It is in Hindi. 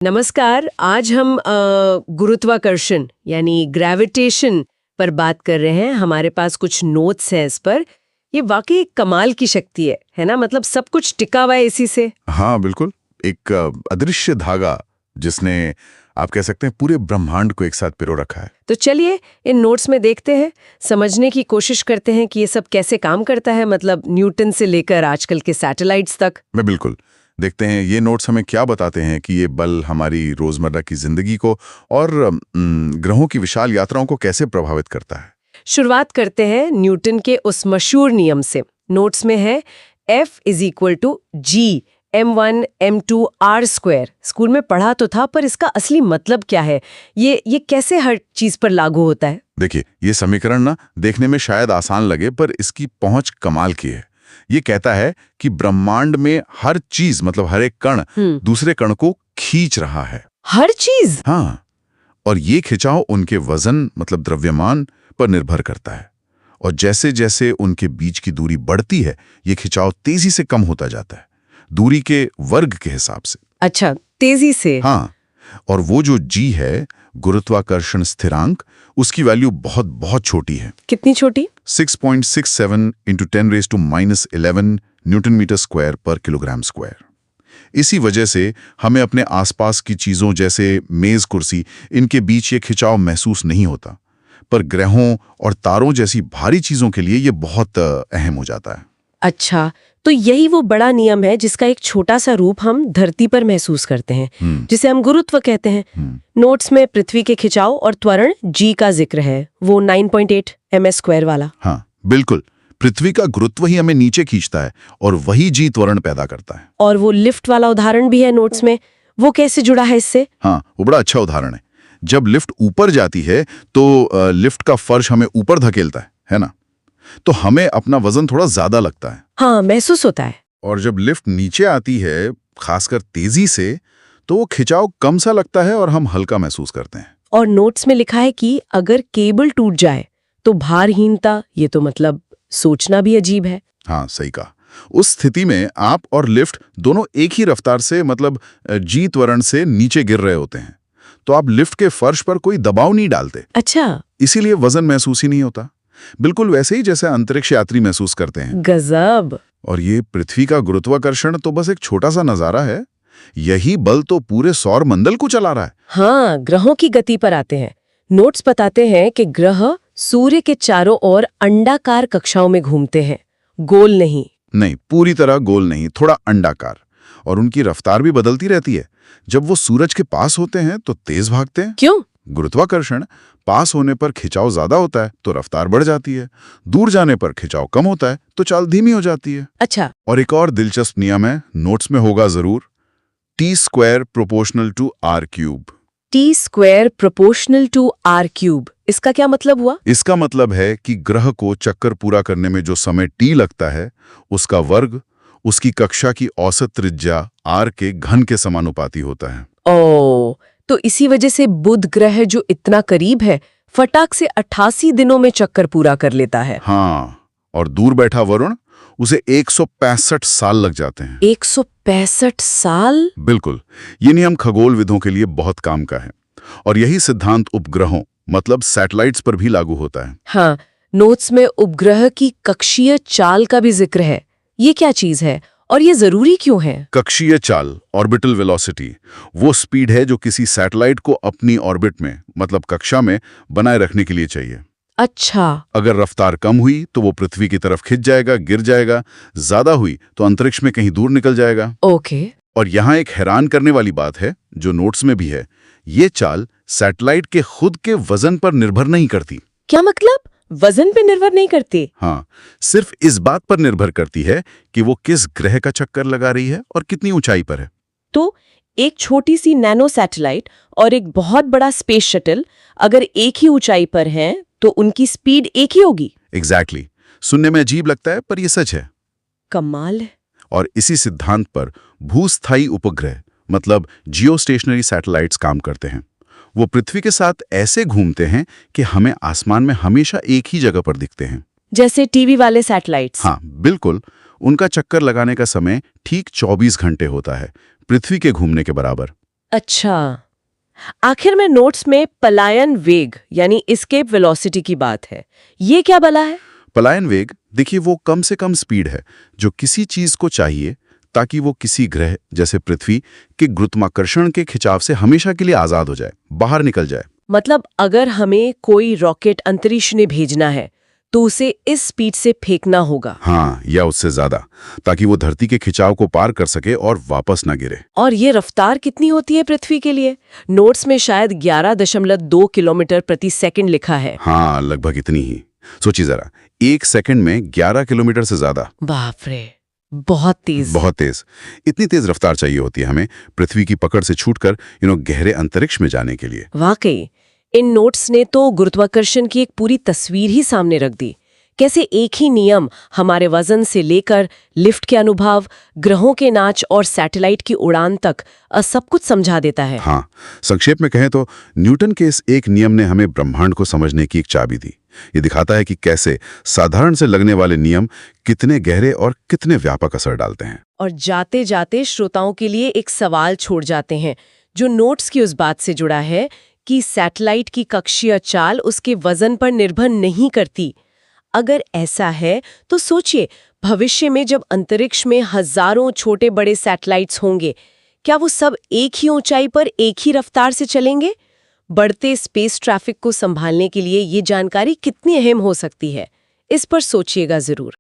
नमस्कार। आज हम गुरुत्वाकर्षण यानी ग्रेविटेशन पर बात कर रहे हैं। हमारे पास कुछ नोट्स हैं इस पर। ये वाकई एक कमाल की शक्ति है ना? मतलब सब कुछ टिका हुआ है इसी से। हाँ बिल्कुल, एक अदृश्य धागा जिसने आप कह सकते हैं पूरे ब्रह्मांड को एक साथ पिरो रखा है। तो चलिए इन नोट्स में देखते हैं, समझने की कोशिश करते हैं कि ये सब कैसे काम करता है, मतलब न्यूटन से लेकर आजकल के सैटेलाइट्स तक। मैं बिल्कुल देखते हैं ये नोट्स हमें क्या बताते हैं कि ये बल हमारी रोजमर्रा की जिंदगी को और ग्रहों की विशाल यात्राओं को कैसे प्रभावित करता है। शुरुआत करते हैं न्यूटन के उस मशहूर नियम से। नोट्स में है F=G m1 m2 r²। School में पढ़ा तो था, पर इसका असली मतलब क्या है? ये कैसे हर चीज पर लागू होता है? देखिए, ये समीकरण ना देखने में शायद आसान लगे, पर इसकी पहुंच कमाल की है। ये कहता है कि ब्रह्मांड में हर चीज, मतलब हर एक कण दूसरे कण को खींच रहा है। हर चीज? हाँ, और ये खिंचाव उनके वजन, मतलब द्रव्यमान पर निर्भर करता है। और जैसे जैसे उनके बीच की दूरी बढ़ती है, ये खिंचाव तेजी से कम होता जाता है, दूरी के वर्ग के हिसाब से। अच्छा, तेजी से? हाँ, और वो जो जी है, गुरुत्वाकर्षण स्थिरांक, उसकी वैल्यू बहुत बहुत छोटी है। कितनी छोटी? 6.67 × 10⁻11 न्यूटन मीटर स्क्वायर पर किलोग्राम स्क्वायर। इसी वजह से हमें अपने आसपास की चीजों जैसे मेज, कुर्सी, इनके बीच ये खिंचाव महसूस नहीं होता, पर ग्रहों और तारों जैसी भारी चीजों के लिए ये बहुत अहम हो जाता है। अच्छा, तो यही वो बड़ा नियम है जिसका एक छोटा सा रूप हम धरती पर महसूस करते हैं, जिसे हम गुरुत्व कहते हैं। नोट्स में पृथ्वी के खिंचाव और त्वरण जी का जिक्र है, वो 9.8 ms² वाला। हाँ बिल्कुल, पृथ्वी का गुरुत्व ही हमें नीचे खींचता है और वही जी त्वरण पैदा करता है। और वो लिफ्ट वाला उदाहरण भी है नोट्स में, वो कैसे जुड़ा है इससे? हाँ, वो बड़ा अच्छा उदाहरण है। जब लिफ्ट ऊपर जाती है तो लिफ्ट का फर्श हमें ऊपर धकेलता है ना? तो हमें अपना वजन थोड़ा ज्यादा लगता है। हाँ, महसूस होता है। और जब लिफ्ट नीचे आती है, खासकर तेजी से, तो वो खिंचाव कम सा लगता है और हम हल्का महसूस करते हैं। और नोट्स में लिखा है कि अगर केबल टूट जाए तो भारहीनता, ये तो मतलब सोचना भी अजीब है। हाँ, सही कहा। उस स्थिति में आप और लिफ्ट दोनों एक ही रफ्तार से, मतलब जी त्वरण से नीचे गिर रहे होते हैं, तो आप लिफ्ट के फर्श पर कोई दबाव नहीं डालते। अच्छा, इसीलिए वजन महसूस ही नहीं होता। बिल्कुल वैसे ही जैसे अंतरिक्ष यात्री महसूस करते हैं। गजब। और ये पृथ्वी का गुरुत्वाकर्षण तो बस एक छोटा सा नजारा है। यही बल तो पूरे सौर मंडल को चला रहा है। हाँ, ग्रहों की गति पर आते हैं। नोट्स बताते हैं कि ग्रह सूर्य के चारों ओर अंडाकार कक्षाओं में घूमते हैं, गोल नहीं। नहीं, पूरी तरह गोल नहीं, थोड़ा अंडाकार। और उनकी रफ्तार भी बदलती रहती है। जब वो सूरज के पास होते हैं तो तेज भागते हैं। क्यों? गुरुत्वाकर्षण पास होने पर खिंचाव ज्यादा होता है तो रफ्तार बढ़ जाती है, दूर जाने पर खिंचाव कम होता है तो चाल धीमी हो जाती है। अच्छा। और एक और दिलचस्प नियम है, नोट्स में होगा जरूर, T² proportional to r³। T² proportional to r³। इसका क्या मतलब हुआ? इसका मतलब है कि ग्रह को चक्कर पूरा करने में जो समय T लगता है, उसका वर्ग उसकी कक्षा की औसत त्रिज्या r के घन के समानुपाती होता है। ओ, तो इसी वजह से बुध ग्रह जो इतना करीब है, फटाक से 88 दिनों में चक्कर पूरा कर लेता है। हाँ, और दूर बैठा वरुण, उसे 165 साल लग जाते हैं। 165 साल? बिल्कुल, ये नियम खगोलविदों के लिए बहुत काम का है। और यही सिद्धांत उपग्रहों, मतलब सैटेलाइट्स पर भी लागू होता है। हाँ, नोट्स में उपग्रह की कक्षीय चाल का भी जिक्र है। ये क्या चीज है और ये जरूरी क्यों है? कक्षीय चाल, ऑर्बिटल वेलोसिटी, वो स्पीड है जो किसी सैटेलाइट को अपनी ऑर्बिट में, मतलब कक्षा में बनाए रखने के लिए चाहिए। अच्छा। अगर रफ्तार कम हुई तो वो पृथ्वी की तरफ खिंच जाएगा, गिर जाएगा। ज्यादा हुई तो अंतरिक्ष में कहीं दूर निकल जाएगा। ओके। और यहाँ एक हैरान करने वाली बात है, जो नोट्स में भी है, ये चाल सैटेलाइट के खुद के वजन पर निर्भर नहीं करती। क्या मतलब? वजन पे निर्भर नहीं करती? हाँ, सिर्फ इस बात पर निर्भर करती है कि वो किस ग्रह का चक्कर लगा रही है और कितनी ऊंचाई पर है। तो एक छोटी सी नैनो सैटेलाइट और एक बहुत बड़ा स्पेस शटल अगर एक ही ऊंचाई पर हैं, तो उनकी स्पीड एक ही होगी। एग्जैक्टली। सुनने में अजीब लगता है, पर यह सच है। कमाल है। और इसी सिद्धांत पर भूस्थायी उपग्रह, मतलब जियोस्टेशनरी सैटेलाइट्स काम करते हैं। वो पृथ्वी के साथ ऐसे घूमते हैं कि हमें आसमान में हमेशा एक ही जगह पर दिखते हैं। जैसे टीवी वाले सैटेलाइट्स। हाँ बिल्कुल, उनका चक्कर लगाने का समय ठीक 24 घंटे होता है, पृथ्वी के घूमने के बराबर। अच्छा, आखिर में नोट्स में पलायन वेग यानी एस्केप वेलोसिटी की बात है। ये क्या भला है? पलायन वेग, देखिए, वो कम से कम स्पीड है जो किसी चीज को चाहिए ताकि वो किसी ग्रह जैसे पृथ्वी के गुरुत्वाकर्षण के खिंचाव से हमेशा के लिए आजाद हो जाए, बाहर निकल जाए। मतलब अगर हमें कोई रॉकेट अंतरिक्ष में भेजना है तो उसे इस स्पीड से फेंकना होगा। हाँ, या उससे ज्यादा, ताकि वो धरती के खिंचाव को पार कर सके और वापस ना गिरे। और ये रफ्तार कितनी होती है पृथ्वी के लिए? नोट्स में शायद 11.2 किलोमीटर प्रति सेकंड लिखा है। हाँ, लगभग इतनी ही। सोचिए जरा, 1 सेकंड में 11 किलोमीटर से ज्यादा। बाप रे, बहुत तेज। बहुत तेज। इतनी तेज रफ्तार चाहिए होती है हमें पृथ्वी की पकड़ से छूटकर गहरे अंतरिक्ष में जाने के लिए। वाकई इन नोट्स ने तो गुरुत्वाकर्षण की एक पूरी तस्वीर ही सामने रख दी। कैसे एक ही नियम हमारे वजन से लेकर लिफ्ट के अनुभव, ग्रहों के नाच और सैटेलाइट की उड़ान तक सब कुछ समझा देता है। हाँ, संक्षेप में कहें तो न्यूटन के इस एक नियम ने हमें ब्रह्मांड को समझने की एक चाबी दी। ये दिखाता है कि कैसे साधारण से लगने वाले नियम कितने गहरे और कितने व्यापक असर डालते हैं। और जाते जाते श्रोताओं के लिए एक सवाल छोड़ जाते हैं जो नोट्स की उस बात से जुड़ा है कि सैटेलाइट की कक्षीय चाल उसके वजन पर निर्भर नहीं करती। अगर ऐसा है तो सोचिए, भविष्य में जब अंतरिक्ष में हजारों छोटे बड़े सैटेलाइट्स होंगे, क्या वो सब एक ही ऊंचाई पर एक ही रफ्तार से चलेंगे? बढ़ते स्पेस ट्रैफिक को संभालने के लिए ये जानकारी कितनी अहम हो सकती है, इस पर सोचिएगा जरूर।